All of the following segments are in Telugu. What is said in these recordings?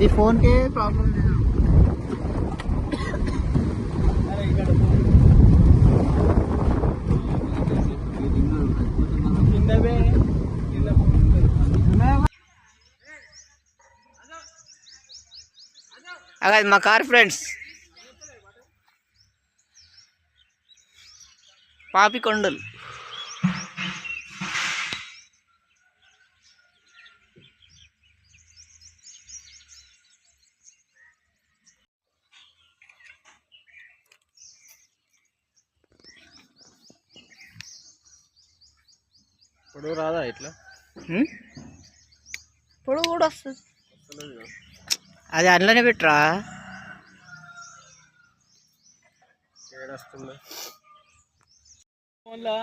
నీ ఫోన్కే ప్రాబ్లం లేదు. అది మా కార్ ఫ్రెండ్స్ పాపికొండలు. పొడవు రాదా ఇట్లా? పొడవు కూడా వస్తుంది. అది అందులోనే పెట్టరా. ఏడొస్తుంది ఫోన్లో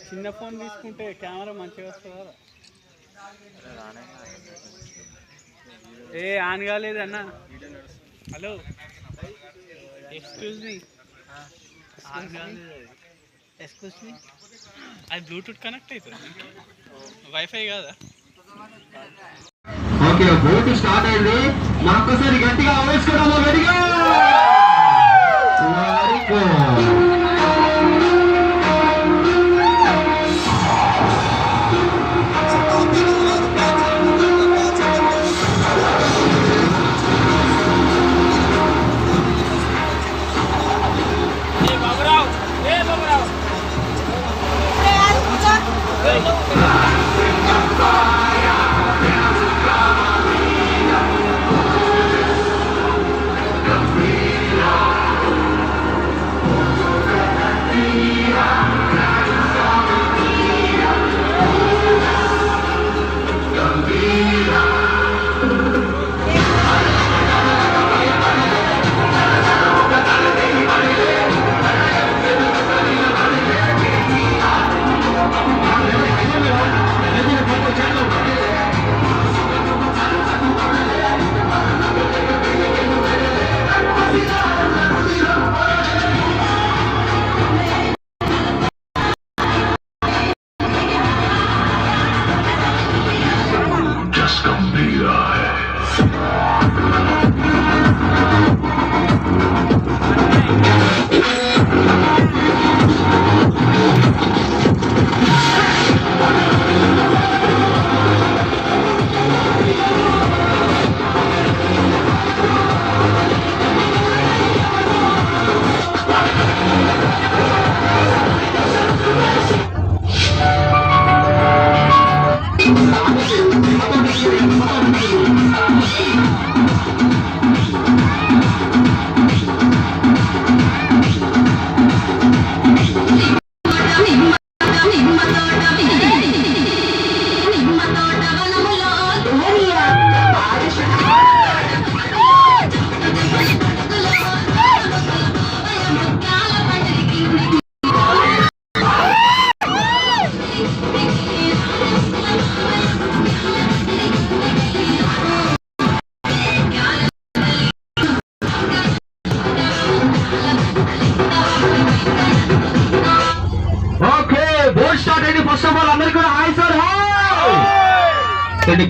చిన్న ఫోన్ తీసుకుంటే కెమెరా మంచిగా వస్తుందా? ఆన్ కాలేదు అన్న. హలో ఎక్స్క్యూజ్ మీ, ఆన్ కాలేదు. ఎక్స్క్యూజ్ మీ, అది బ్లూటూత్ కనెక్ట్ అవుతుంది, వైఫై కాదా? ఓకే, బోట్ స్టార్ట్ అయింది. మరొకసారి గట్టిగా వేసుకోవడం. రెడీగా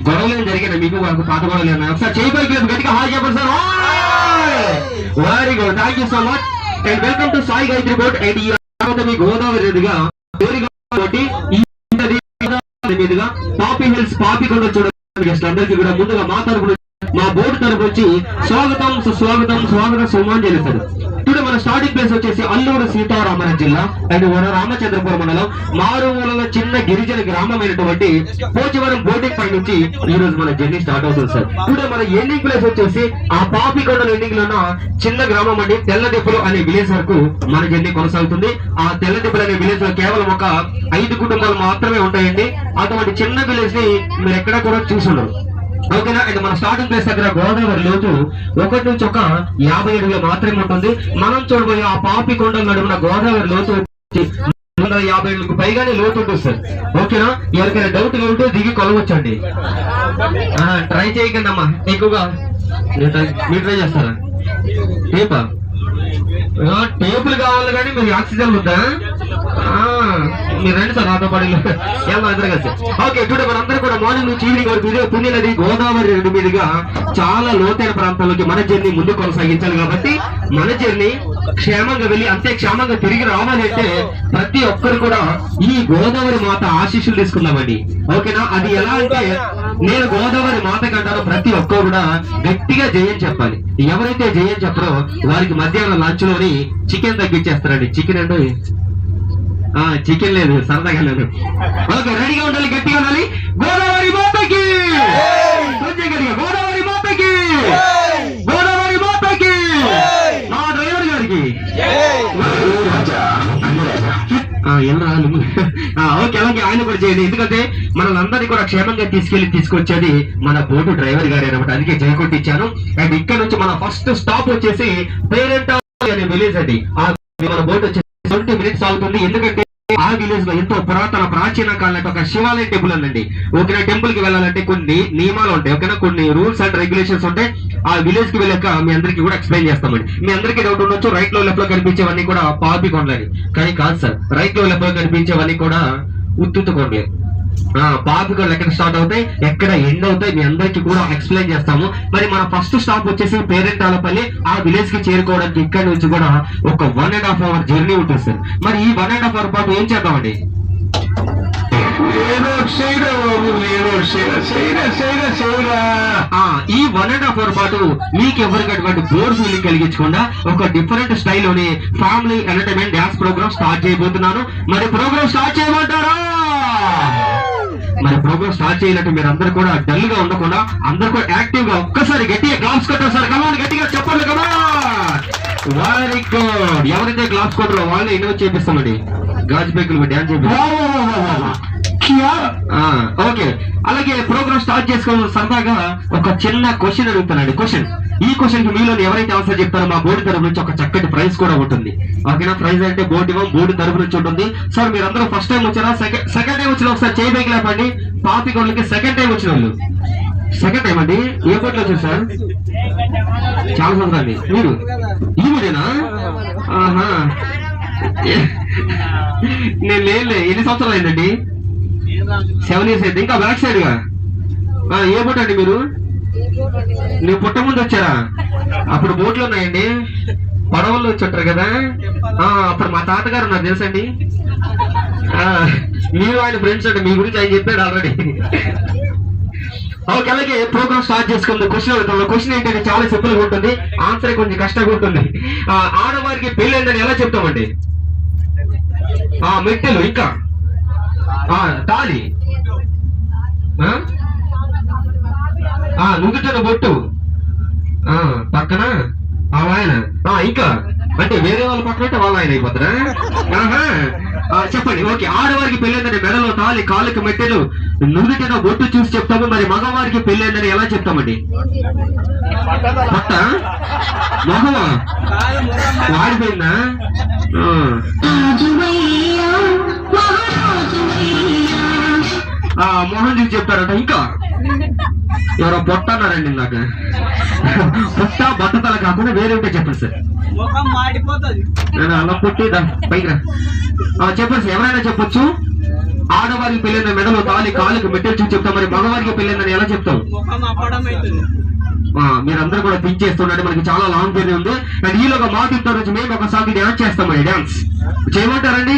గొడవలు జరిగిన మీకు పాత గొడవలు ఒకసారి చేయి పైకి గట్టిగా హాయ్ చెప్పండి sir. Very good, thank you so much and welcome to Sai Gayatri boat. And ఈ మీ గోదావరి మీదుగా పాపి హిల్స్ పాపికొండ చూడండి అందరికీ కూడా ముందుగా మా తరపు మా బోర్డు తరపు వచ్చి స్వాగతం సుస్వాగతం స్వాగతం సుమాంజలి సార్. ఇప్పుడు మన స్టార్టింగ్ ప్లేస్ వచ్చేసి అల్లూరు సీతారామరాజు జిల్లా అండ్ రామచంద్రపురం మండలం మారుమూలలో చిన్న గిరిజన గ్రామమైనటువంటి పోచివరం బోటింగ్ పై నుంచి ఈ రోజు మన జర్నీ స్టార్ట్ అవుతుంది సార్. ఇప్పుడు మన ఎండింగ్ ప్లేస్ వచ్చేసి ఆ పాపికొండ ఎండింగ్ లో ఉన్న చిన్న గ్రామం అండి తెల్లదెప్పులు అనే విలేజ్ వరకు మన జర్నీ కొనసాగుతుంది. ఆ తెల్లదెప్పులు అనే విలేజ్ లో కేవలం ఒక 5 కుటుంబాలు మాత్రమే ఉంటాయండి. అటువంటి చిన్న విలేజ్ ని మీరు ఎక్కడా కూడా చూసుండరు. ఓకేనా. అండ్ మన స్టార్టింగ్ ప్లేస్ దగ్గర గోదావరి లోతు 1 నుంచి 50 అడుగులు మాత్రమే ఉంటుంది. మనం చూడబోయే ఆ పాపికొండ నడుమున గోదావరి లోతు 150 అడుగులకు పైగానే లోతు ఉంటుంది సార్. ఓకేనా. ఎవరికైనా డౌట్ ఉంటే దిగి కొలవచ్చండి. ట్రై చేయకండి అమ్మా, ఎక్కువగా మీరు ట్రై చేస్తారా? టేపా టేపులు కావాలి కానీ మీరు ఆక్సిజన్ ఉందా? మీరు రండి సార్ నాతో పాటు వెళ్దాం అందరూ కలిసి. ఓకే, టుడే మనందరూ కూడా మార్నింగ్ నుంచి ఈవినింగ్ వరకు ఇదే పుణ్య నది గోదావరి నది మీదుగా చాలా లోతైన ప్రాంతాల్లోకి మన జర్నీ ముందు కొనసాగించాలి. కాబట్టి మన జర్నీ క్షేమంగా వెళ్ళి అంతే క్షేమంగా తిరిగి రావాలి అంటే ప్రతి ఒక్కరు కూడా ఈ గోదావరి మాత ఆశీస్సులు తీసుకుందామండి. ఓకేనా? అది ఎలా అంటే నేను గోదావరి మాత కంటాను, ప్రతి ఒక్కరు కూడా గట్టిగా జయం చెప్పాలి. ఎవరైతే జయం చెప్పరో వారికి మధ్యాహ్నం లంచ్ లోని చికెన్ తగ్గించేస్తారండి. చికెన్ అంటే చికెన్ లేదు, సరదాగా లేదు. ఓకే, రెడీగా ఉండాలి, గట్టిగా ఉండాలి. గోదావరి మాతకి, కొంచెం గట్టిగా గోదావరి మాతకి, గోదావరి మాతకి, మా డ్రైవర్ గారికి. ఓకే, అలాగే ఆయన కూడా చేయండి. ఎందుకంటే మనల్ని కూడా క్షేమంగా తీసుకొచ్చేది మన బోటు డ్రైవర్ గారు అనమాట. అందుకే జై కొట్టించాను. అండ్ ఇక్కడ నుంచి మన ఫస్ట్ స్టాప్ వచ్చేసి పేరెంట్ అనే విలేజ్ అండి. మన బోట్ వచ్చేసి 20 minutes అవుతుంది. ఎందుకంటే ఆ విలేజ్ లో ఎంతో ప్రాచీన కాలం ఒక శివాలయ టెంపుల్ ఉందండి. ఓకేనా? టెంపుల్ కి వెళ్ళాలంటే కొన్ని నియమాలు ఉంటాయి. ఓకేనా? కొన్ని రూల్స్ అండ్ రెగ్యులేషన్స్ ఉంటాయి. ఆ విలేజ్ కి వెళ్ళాక మీ అందరికీ కూడా ఎక్స్ప్లెయిన్ చేస్తామండి. మీ అందరికీ డౌట్ ఉండొచ్చు, రైట్ లో లెఫ్ట్ లో కనిపించేవన్నీ కూడా పాపి కొండలని. కానీ కాదు సార్, రైట్ లో లెఫ్ట్ లో కనిపించేవన్నీ కూడా ఉత్తుత్తు కొండలే. పాపికొండలు ఎక్కడ స్టార్ట్ అవుతాయి, ఎక్కడ ఎండ్ అవుతాయి, మీ అందరికీ కూడా ఎక్స్ప్లెయిన్ చేస్తాము. మరి మన ఫస్ట్ స్టాప్ వచ్చేసి పేరెంటాలపల్లి. ఆ విలేజ్ కి చేరుకోవడానికి ఇక్కడ నుంచి కూడా ఒక 1.5 hour జర్నీ ఉంటుంది సార్. మరి ఈ 1.5 hour పాటు ఏం చేద్దామండి? ఈ 1.5 hour పాటు మీకు ఎవరికి అటువంటి బోర్ ఫీలింగ్ కలిగించకుండా ఒక డిఫరెంట్ స్టైల్లోని family entertainment dance program start చేయబోతున్నాను. మరి ప్రోగ్రామ్ స్టార్ట్ చేయమంటారా? మరి ప్రోగ్రామ్ స్టార్ట్ చేయాలంటే మీరు అందరూ కూడా డల్ గా ఉండకుండా అందరూ కూడా యాక్టివ్ గా ఒక్కసారి గట్టిగా క్లాప్స్ కొట్టారు సార్. కమాన్, గట్టిగా చెప్పండి కదా. Very good. ఎవరైతే క్లాప్స్ కొట్టారో వాళ్ళే ఇన్వైట్ చేపిస్తామండి. గాజు బైకులు డ్యాన్స్ చేపిస్తాం. ఓకే, అలాగే ప్రోగ్రామ్ స్టార్ట్ చేసుకోవడం సరదాగా ఒక చిన్న క్వశ్చన్ అడుగుతానండి. ఈ క్వశ్చన్ కి మీలో ఎవరైతే ఆన్సర్ చెప్తారో మా బోర్డు తరఫు నుంచి ఒక చక్కటి ప్రైజ్ కూడా ఉంటుంది. ఓకేనా? ప్రైజ్ అంటే బోర్డు తరఫు నుంచి ఉంటుంది. సార్ మీరందరూ ఫస్ట్ టైం వచ్చారా, సెకండ్ టైం వచ్చిన ఒకసారి చేయి పైకి లేపండి. పాపికొండలకి సెకండ్ టైం వచ్చిన వాళ్ళు. సెకండ్ టైం అండి. ఏ బోర్డులో వచ్చారు సార్? చాలా సంవత్సరాలు. మీరు ఈ బోర్డేనా? నేను లేదులే. ఎన్ని సంవత్సరాలు అయిందండి? 7 years అయితే. ఇంకా బ్యాక్ సైడ్ గా ఏ బోట్ అండి మీరు? నువ్వు పుట్ట ముందు వచ్చారా? అప్పుడు బోట్లు ఉన్నాయండి, పడవల్లో వచ్చి కదా. అప్పుడు మా తాతగారు నాకు తెలుసండి. మీరు ఆయన ఫ్రెండ్స్ అంటే మీ గురించి ఆయన చెప్పాడు ఆల్రెడీ. ఓకే, అలాగే ప్రోగ్రామ్ స్టార్ట్ చేసుకుంది. క్వశ్చన్ ఏంటంటే చాలా సింపుల్ గా ఉంటుంది, ఆన్సర్ కొంచెం కష్టంగా ఉంటుంది. ఆడవారికి పెళ్ళైందని ఎలా చెప్తామండి? మెట్టెలు, ఇంకా తాళి, నుదుటన బొట్టు, పక్కన ఆయన, ఇంకా అంటే వేరే వాళ్ళ పక్కన అంటే వాళ్ళ ఆయన అయిపోతారా? చెప్పండి. ఓకే, ఆడవారికి పెళ్ళైందని మెడలో తాళి, కాళ్ళకి మెట్టెలు, నుదుటన బొట్టు చూసి చెప్తాము. మరి మగవారికి పెళ్ళైందని ఎలా చెప్తామండి? పట్ట మగవా వాడిపోయిందా? మోహన్ చూసి చెప్తారట. ఇంకా ఎవరో పొట్ట అన్నారండి ఇందాక. పొట్ట బట్టతల కాకుండా వేరే ఉంటే చెప్పండి సార్. అలా పొట్టి పైకి చెప్పండి సార్. ఎవరైనా చెప్పొచ్చు. ఆడవారికి పెళ్ళైన మెడలో తాళి, కాళ్ళకి మెట్టెలు చూసి చెప్తాం. మరి మగవారికి పెళ్ళైందని ఎలా చెప్తాం? మీరందరూ కూడా థింక్ చేస్తున్నట్టు మనకి చాలా లాంగ్ జర్నీ ఉంది. అండ్ ఈలోగా మా టీం నుంచి మేము ఒకసారి డాన్స్ చేస్తామండి. డాన్స్ చేయమంటారండి?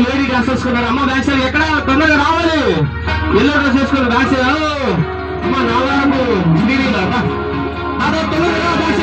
లేడీ డ్రెస్ వేసుకున్నారు. అమ్మ బ్యాక్ సైడ్ ఎక్కడ తొందరగా రావాలి. ఎల్లో డ్రెస్ వేసుకున్నారు బ్యాక్ సైడ్. అమ్మ నాలుగు అదే తెలుగులో భాష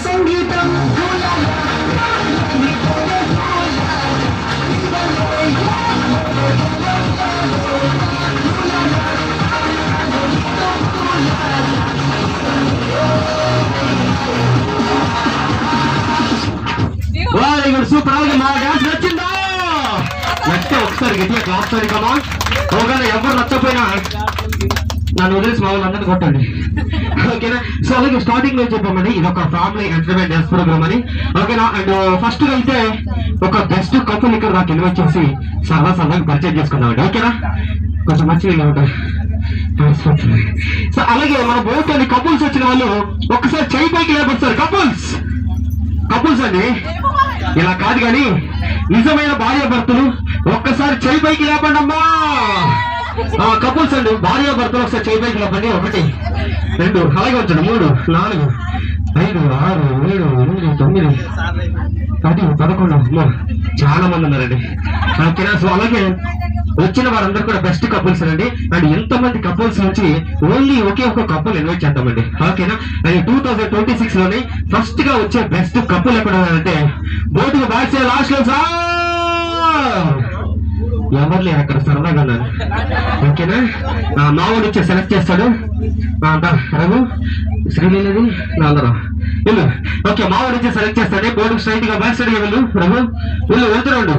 సంగీతం సూపర్ అలాగే మా డాన్స్ నచ్చిందా? నచ్చితే ఒకసారి గట్టిగా క్లాస్ సారీ కమా. ఒకవేళ ఎవరు నచ్చపోయినా నన్ను వదిలేసి మా వాళ్ళందరినీ కొట్టండి, ఓకేనా? సో అలాగే స్టార్టింగ్ లో చెప్పామని ఇది ఒక ఫ్యామిలీ ఎంటర్టైన్మెంట్ డాన్స్ ప్రోగ్రామ్ అని, ఓకేనా? అండ్ ఫస్ట్ గా అయితే ఒక బెస్ట్ కపుల్ ఇక్కడ నాకు ఇన్వైట్ చేసి సరదాగా పరిచయం చేసుకున్నామండి, ఓకేనా? కొంచెం మంచిగా ఉంటాయి. సో అలాగే మన బోట్ అని కపుల్స్ వచ్చిన వాళ్ళు ఒక్కసారి చెయ్యి పైకి లేపొస్తారు. కపుల్స్ అండి, ఇలా కాదు కానీ నిజమైన భార్య భర్తలు ఒక్కసారి చెయ్యి పైకి లేపండి అమ్మా. కపుల్స్ అండి, భార్య భర్తలు ఒకసారి చెయ్యి పైకి లేపండి. 1 2 అలాగే వచ్చాడు 3 4 5 6 7 8 9 10 11 అమ్మా చాలా మంది ఉన్నారండి, ఓకేనా? సో అలాగే వచ్చిన వారందరూ కూడా బెస్ట్ కపుల్స్ అండి. అండ్ ఎంతమంది కపుల్స్ నుంచి ఓన్లీ ఒకే ఒక కపుల్ ఇన్వైట్ చేద్దామండి, ఓకేనా? అండ్ 2026 లోనే ఫస్ట్ గా వచ్చే బెస్ట్ కపుల్ ఎక్కడ అంటే బోటుకు బ్యాక్ సైడ్ లాస్ట్ లో ఎవరు లేరు అక్కడ, సరదాగా ఉన్నాను, ఓకేనా? మావాడు వచ్చి సెలెక్ట్ చేస్తాడు. రఘు శ్రీలీలది నాలుగు వెళ్ళు, ఓకే? మావాడు వచ్చి సెలెక్ట్ చేస్తాడు. బోర్డు స్ట్రైట్ గా బ్యాక్ సైడ్ గా వెళ్ళు రఘు, వెళ్తున్నాడు.